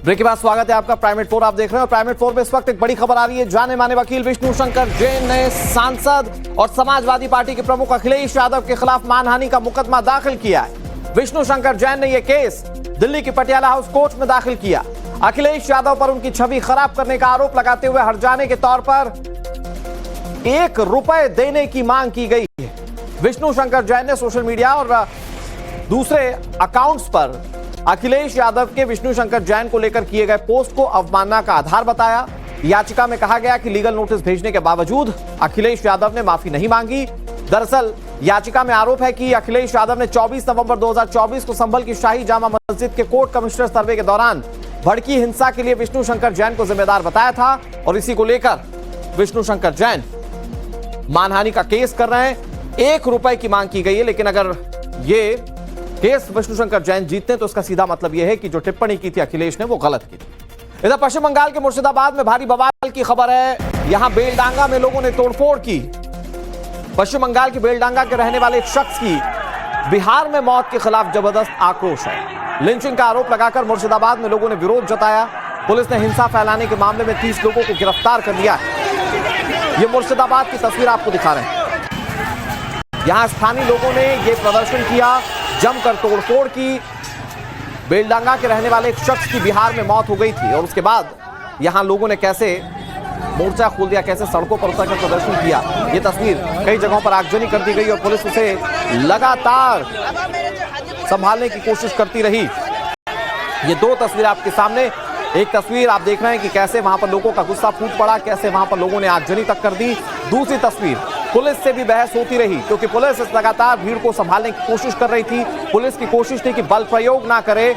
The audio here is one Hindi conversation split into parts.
ब्रेक के बाद स्वागत है आपका प्राइम 4 आप देख रहे हैं। और प्राइम 4 में इस वक्त एक बड़ी खबर आ रही है। जाने माने वकील विष्णु शंकर जैन ने सांसद और समाजवादी पार्टी के प्रमुख अखिलेश यादव के खिलाफ मानहानि का मुकदमा दाखिल किया है। विष्णु शंकर जैन ने यह केस दिल्ली की पटियाला हाउस कोर्ट में दाखिल किया। अखिलेश यादव पर उनकी छवि खराब करने का आरोप लगाते हुए हर्जाने के तौर पर ₹1 देने की मांग की गई है। विष्णु शंकर जैन ने सोशल मीडिया और दूसरे अकाउंट्स पर अखिलेश यादव के विष्णु शंकर जैन को लेकर किए गए पोस्ट को अवमानना का आधार बताया। याचिका में कहा गया कि लीगल नोटिस भेजने के बावजूद अखिलेश यादव ने माफी नहीं मांगी। दरअसल याचिका में आरोप है कि अखिलेश यादव ने 24 नवंबर 2024 को संभल की शाही जामा मस्जिद के कोर्ट कमिश्नर सर्वे के दौरान भड़की हिंसा के लिए विष्णु शंकर जैन को जिम्मेदार बताया था और इसी को लेकर विष्णु शंकर जैन मानहानि का केस कर रहे हैं। ₹1 की मांग की गई है, लेकिन अगर ये केस विष्णु शंकर जैन जीतते तो इसका सीधा मतलब यह है कि जो टिप्पणी की थी अखिलेश ने वो गलत की थी। इधर पश्चिम बंगाल के मुर्शिदाबाद में भारी बवाल की खबर है। यहां बेलडांगा में लोगों ने तोड़फोड़ की। पश्चिम बंगाल के बेलडांगा के रहने वाले एक शख्स की बिहार में मौत के खिलाफ जबरदस्त आक्रोश है। लिंचिंग का आरोप लगाकर मुर्शिदाबाद में लोगों ने विरोध जताया। पुलिस ने हिंसा फैलाने के मामले में 30 लोगों को गिरफ्तार कर लिया है। ये मुर्शिदाबाद की तस्वीर आपको दिखा रहे हैं। यहां स्थानीय लोगों ने यह प्रदर्शन किया, जमकर तोड़फोड़ की। बेलडांगा के रहने वाले एक शख्स की बिहार में मौत हो गई थी और उसके बाद यहां लोगों ने कैसे मोर्चा खोल दिया, कैसे सड़कों पर उतरकर प्रदर्शन किया। यह तस्वीर कई जगहों पर आगजनी कर दी गई और पुलिस उसे लगातार संभालने की कोशिश करती रही। ये दो तस्वीर आपके सामने, एक तस्वीर आप देख रहे हैं कि कैसे वहां पर लोगों का गुस्सा फूट पड़ा, कैसे वहां पर लोगों ने आगजनी तक कर दी। दूसरी तस्वीर पुलिस से भी बहस होती रही क्योंकि पुलिस इस लगातार भीड़ को संभालने की कोशिश कर रही थी। पुलिस की कोशिश थी कि बल प्रयोग ना करे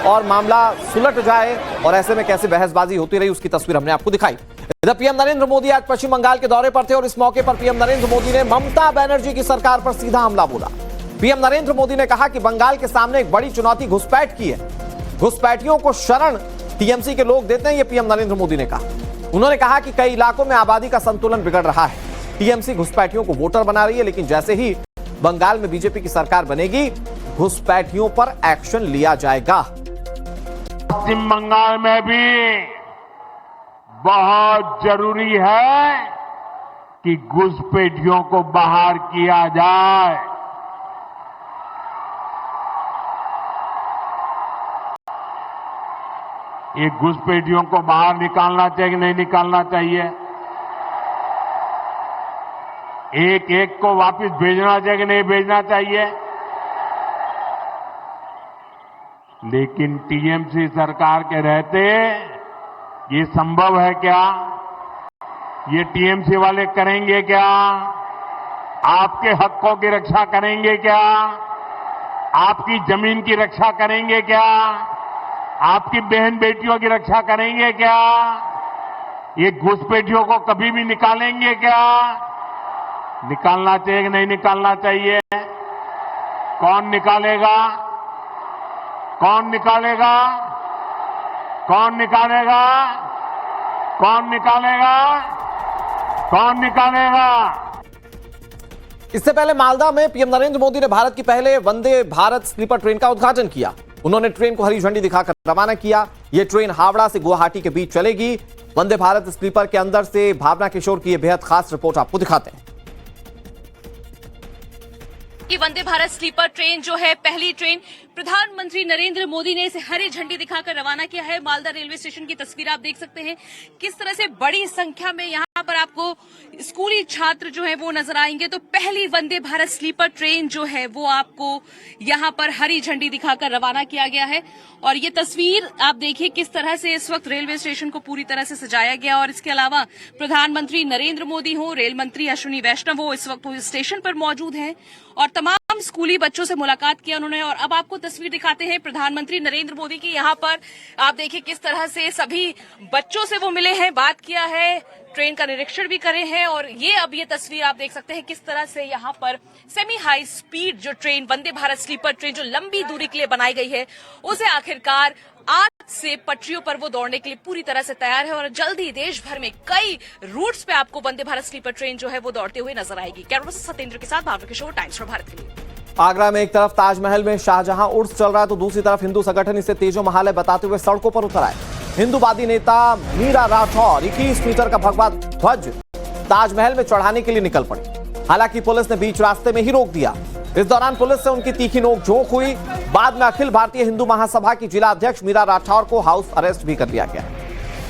और मामला सुलट जाए, और ऐसे में कैसे बहसबाजी होती रही उसकी तस्वीर हमने आपको दिखाई। इधर पीएम नरेंद्र मोदी आज पश्चिम बंगाल के दौरे पर थे और इस मौके पर पीएम नरेंद्र मोदी ने ममता बनर्जी की सरकार पर सीधा हमला बोला। पीएम नरेंद्र मोदी ने कहा कि बंगाल के सामने एक बड़ी चुनौती घुसपैठ की है। घुसपैठियों को शरण टीएमसी के लोग देते हैं, यह पीएम नरेंद्र मोदी ने कहा। उन्होंने कहा कि कई इलाकों में आबादी का संतुलन बिगड़ रहा है। टीएमसी घुसपैठियों को वोटर बना रही है, लेकिन जैसे ही बंगाल में बीजेपी की सरकार बनेगी घुसपैठियों पर एक्शन लिया जाएगा। पश्चिम बंगाल में भी बहुत जरूरी है कि घुसपैठियों को बाहर किया जाए। ये घुसपैठियों को बाहर निकालना चाहिए कि नहीं निकालना चाहिए? एक एक को वापस भेजना चाहिए कि नहीं भेजना चाहिए? लेकिन टीएमसी सरकार के रहते ये संभव है क्या? ये टीएमसी वाले करेंगे क्या? आपके हकों की रक्षा करेंगे क्या? आपकी जमीन की रक्षा करेंगे क्या? आपकी बहन बेटियों की रक्षा करेंगे क्या? ये घुसपैठियों को कभी भी निकालेंगे क्या? निकालना चाहिए कि नहीं निकालना चाहिए? कौन निकालेगा? कौन निकालेगा? कौन निकालेगा? कौन निकालेगा? कौन निकालेगा? इससे पहले मालदा में पीएम नरेंद्र मोदी ने भारत की पहले वंदे भारत स्लीपर ट्रेन का उद्घाटन किया। उन्होंने ट्रेन को हरी झंडी दिखाकर रवाना किया। यह ट्रेन हावड़ा से गुवाहाटी के बीच चलेगी। वंदे भारत स्लीपर के अंदर से भावना किशोर की यह बेहद खास रिपोर्ट आपको दिखाते हैं। कि वंदे भारत स्लीपर ट्रेन जो है पहली ट्रेन प्रधानमंत्री नरेंद्र मोदी ने इसे हरी झंडी दिखाकर रवाना किया है। मालदा रेलवे स्टेशन की तस्वीर आप देख सकते हैं किस तरह से बड़ी संख्या में यहाँ पर आपको स्कूली छात्र जो है वो नजर आएंगे। तो पहली वंदे भारत स्लीपर ट्रेन जो है वो आपको यहाँ पर हरी झंडी दिखाकर रवाना किया गया है। और ये तस्वीर आप देखिए किस तरह से इस वक्त रेलवे स्टेशन को पूरी तरह से सजाया गया। और इसके अलावा प्रधानमंत्री नरेंद्र मोदी हो, रेल मंत्री अश्विनी वैष्णव हो, इस वक्त स्टेशन पर मौजूद हैं और तमाम स्कूली बच्चों से मुलाकात किया उन्होंने। और अब आपको तस्वीर दिखाते हैं प्रधानमंत्री नरेंद्र मोदी की। यहाँ पर आप देखिए किस तरह से सभी बच्चों से वो मिले हैं, बात किया है, ट्रेन का निरीक्षण भी करे हैं। और ये तस्वीर आप देख सकते हैं किस तरह से यहाँ पर सेमी हाई स्पीड जो train Vande Bharat sleeper train जो लंबी दूरी के लिए बनाई गई है उसे आखिरकार आज से पटरियों पर वो दौड़ने के लिए पूरी तरह से तैयार है। और जल्द ही देश भर में कई रूट्स पे आपको वंदे भारत स्लीपर ट्रेन जो है वो दौड़ते हुए नजर आएगी। कैमरा पर्सन सत्येंद्र के साथ भावना किशोर, टाइम्स फॉर भारत के लिए। आगरा में एक तरफ ताजमहल में शाहजहां उर्स चल रहा है तो दूसरी तरफ हिंदू संगठन इसे तेजो महालय बताते हुए सड़कों पर उतर आए। हिंदूवादी नेता मीरा राठौर 21 मीटर का भगवा ध्वज ताजमहल में चढ़ाने के लिए निकल पड़ी। हालांकि पुलिस ने बीच रास्ते में ही रोक दिया। इस दौरान पुलिस से उनकी तीखी नोकझोंक हुई। बाद में अखिल भारतीय हिंदू महासभा की जिला अध्यक्ष मीरा राठौर को हाउस अरेस्ट भी कर लिया गया।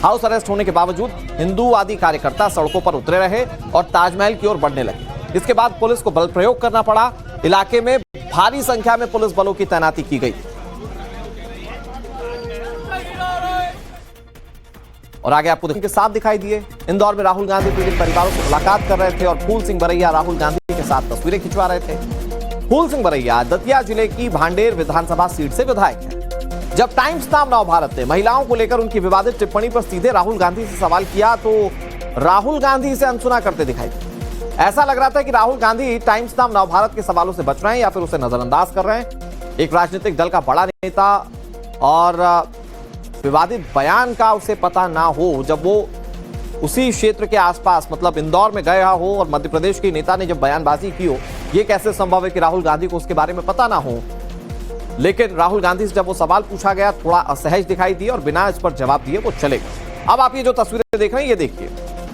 हाउस अरेस्ट होने के बावजूद हिंदूवादी कार्यकर्ता सड़कों पर उतरे रहे और ताजमहल की ओर बढ़ने लगे। इसके बाद पुलिस को बल प्रयोग करना पड़ा। इलाके में भारी संख्या में पुलिस बलों की तैनाती की गई। और आगे आपको के साथ दिखाई दिए। इंदौर में राहुल गांधी पीड़ित परिवारों से मुलाकात कर रहे थे और फूल सिंह बरैया राहुल गांधी के साथ तस्वीरें खिंचवा रहे थे। फूल सिंह बरैया दतिया जिले की भांडेर विधानसभा सीट से विधायक हैं। जब टाइम्स नाम नवभारत ने महिलाओं को लेकर उनकी विवादित टिप्पणी पर सीधे राहुल गांधी से सवाल किया तो राहुल गांधी इसे अनसुना करते दिखाई दिए। ऐसा लग रहा था कि राहुल गांधी टाइम्स नाम नवभारत के सवालों से बच रहे हैं या फिर उसे नजरअंदाज कर रहे हैं। एक राजनीतिक दल का बड़ा नेता और विवादित बयान का उसे पता ना हो जब वो उसी क्षेत्र के आसपास मतलब इंदौर में गया हो और मध्य प्रदेश के नेता ने जब बयानबाजी की हो, ये कैसे संभव है कि राहुल गांधी को उसके बारे में पता ना हो। लेकिन राहुल गांधी से जब वो सवाल पूछा गया थोड़ा असहज दिखाई दिए और बिना इस पर जवाब दिए वो चले गए। अब आप ये जो तस्वीरें देख रहे हैं ये देखिए,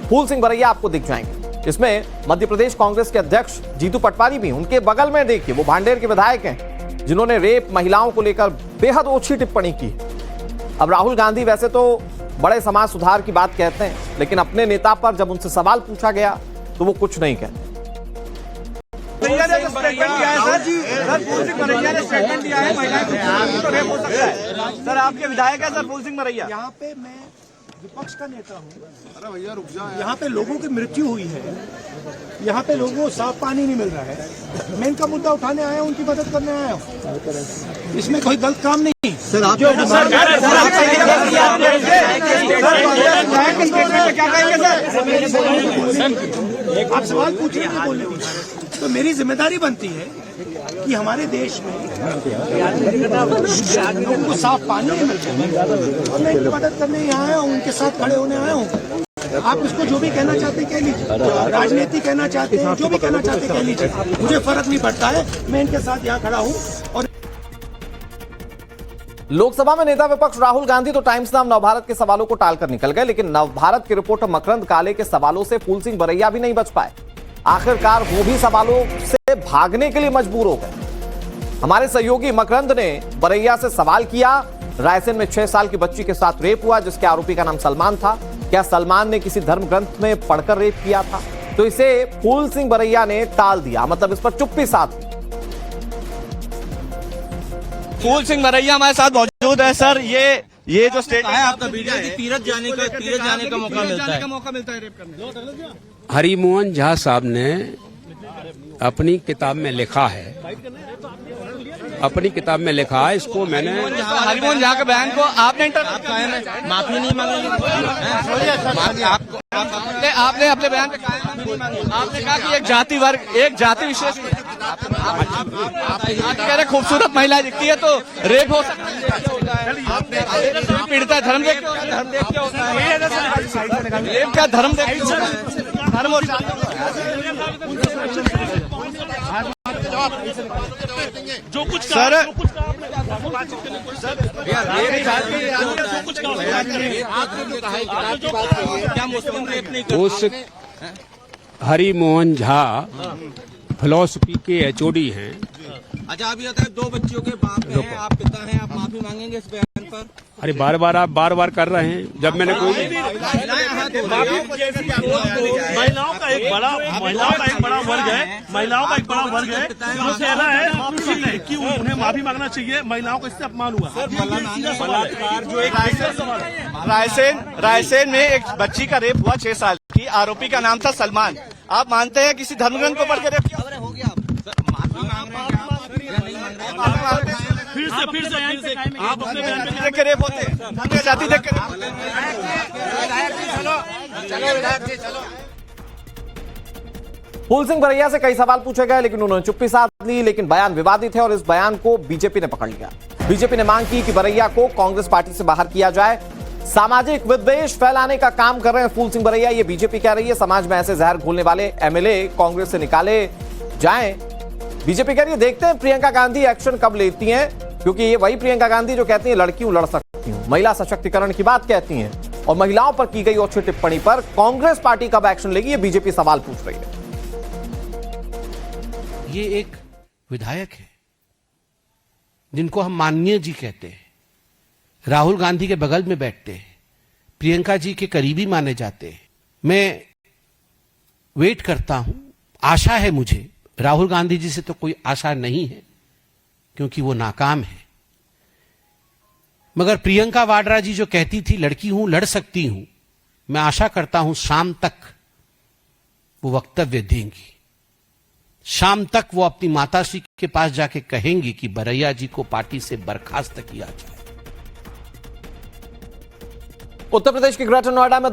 फूल सिंह बरैया आपको दिख जाएंगे। इसमें मध्य प्रदेश कांग्रेस के अध्यक्ष जीतू पटवारी भी, उनके बगल में देखिए वो भांडेर के विधायक हैं जिन्होंने रेप महिलाओं को लेकर बेहद ओछी टिप्पणी की। अब राहुल गांधी वैसे तो बड़े समाज सुधार की बात कहते हैं, लेकिन अपने नेता पर जब उनसे सवाल पूछा गया तो वो कुछ नहीं कहते। भैया ने स्टेटमेंट दिया है सर जी, सर फूल सिंह बरैया ने स्टेटमेंट दिया है महिलाएं तो रेप हो सकता है। सर आपके विधायक है सर फूल सिंह बरैया। यहाँ पे मैं विपक्ष का नेता हूँ। अरे भैया रुक जाओ। यहाँ पे लोगों की मृत्यु हुई है, यहाँ पे लोगों को साफ पानी नहीं मिल रहा है। मैं इनका मुद्दा उठाने आया हूँ, उनकी मदद करने आया हूँ। इसमें कोई गलत काम नहीं। सर आप क्या कहेंगे सर? आप सवाल पूछिए बोलने की, तो मेरी जिम्मेदारी बनती है कि हमारे देश में लोगों को साफ पानी नहीं मिलता है। मैं इनकी मदद करने यहाँ आया हूँ, उनके साथ खड़े होने आया हूँ। आप इसको जो भी कहना चाहते हैं कह लीजिए, राजनीति कहना चाहते हैं, जो भी कहना चाहते हैं कह लीजिए, मुझे फर्क नहीं पड़ता है। मैं इनके साथ यहाँ खड़ा हूँ। और लोकसभा में नेता विपक्ष राहुल गांधी तो टाइम्स नाम नवभारत के सवालों को टालकर निकल गए, लेकिन नवभारत के रिपोर्टर मकरंद काले के सवालों से फूल सिंह बरैया भी नहीं बच पाए। आखिरकार वो भी सवालों से भागने के लिए मजबूर हो गए। हमारे सहयोगी मकरंद ने बरैया से सवाल किया, रायसेन में 6 साल की बच्ची के साथ रेप हुआ जिसके आरोपी का नाम सलमान था। क्या सलमान ने किसी धर्म ग्रंथ में पढ़कर रेप किया था? तो इसे फूल सिंह बरैया ने टाल दिया, मतलब इस पर चुप्पी साध ली। फूल सिंह बरैया हमारे साथ मौजूद है सर। ये जो स्टेट है आपका वीडियो कि तीरथ जाने का मौका मिलता है रेप करने। हरिमोहन झा साहब ने अपनी किताब में लिखा है, इसको मैंने हरिमोहन झा के बयान को आपने माफी नहीं मांगी। आपने अपने बयान पे आपने कहा कि एक जाति विशेष कह रहे खूबसूरत महिला दिखती है तो रेप हो सकता है। पीड़िता धर्म देख के होता है, रेप का धर्म देख के धर्म और जो कुछ सर क्या मुस्लिम रेप नहीं कर। उस हरिमोहन झा फिलॉसफी के एचओडी हैं। अच्छा आप ये बताएं, 2 बच्चियों के बाप हैं, आप पिता हैं, आप माफी मांगेंगे इस बयान पर? अरे आप बार बार कर रहे हैं। जब मैंने कोई महिलाओं का एक बड़ा वर्ग है जो कहना है कि उन्हें माफी मांगना चाहिए। महिलाओं को इससे अपमान हुआ। बलात्कार जो एक रायसेन में एक बच्ची का रेप हुआ 6 साल की, आरोपी का नाम था सलमान। आप मानते हैं किसी धर्मग्रंथ को पढ़ के रेप किया? हो गया माफी मांग रहे हैं फिर से आप अपने बयान पे देख के रेप होते हैं, धर्म की जाति देख के। फूल सिंह बरैया से कई सवाल पूछे गए लेकिन उन्होंने चुप्पी साध ली। लेकिन बयान विवादित है और इस बयान को बीजेपी ने पकड़ लिया। बीजेपी ने मांग की कि बरैया को कांग्रेस पार्टी से बाहर किया जाए। सामाजिक विद्वेष फैलाने का काम कर रहे हैं फूल सिंह बरैया, ये बीजेपी कह रही है। समाज में ऐसे जहर घोलने वाले एमएलए कांग्रेस से निकाले जाएं बीजेपी कह रही है देखते हैं प्रियंका गांधी एक्शन कब लेती हैं, क्योंकि ये वही प्रियंका गांधी जो कहती हैं लड़की हूं लड़ सकती हूं, महिला सशक्तिकरण की बात कहती हैं, और महिलाओं पर की गई ओछी टिप्पणी पर कांग्रेस पार्टी कब एक्शन लेगी, ये बीजेपी सवाल पूछ रही है। ये एक विधायक है जिनको हम माननीय जी कहते हैं, राहुल गांधी के बगल में बैठते हैं, प्रियंका जी के करीबी माने जाते हैं। मैं वेट करता हूं, आशा है मुझे, राहुल गांधी जी से तो कोई आशा नहीं है क्योंकि वो नाकाम है, मगर प्रियंका वाड्रा जी जो कहती थी लड़की हूं लड़ सकती हूं, मैं आशा करता हूं शाम तक वो वक्तव्य देंगी, शाम तक वो अपनी माताश्री के पास जाके कहेंगी कि बरैया जी को पार्टी से बर्खास्त किया जाए। उत्तर प्रदेश के ग्रेटर नोएडा में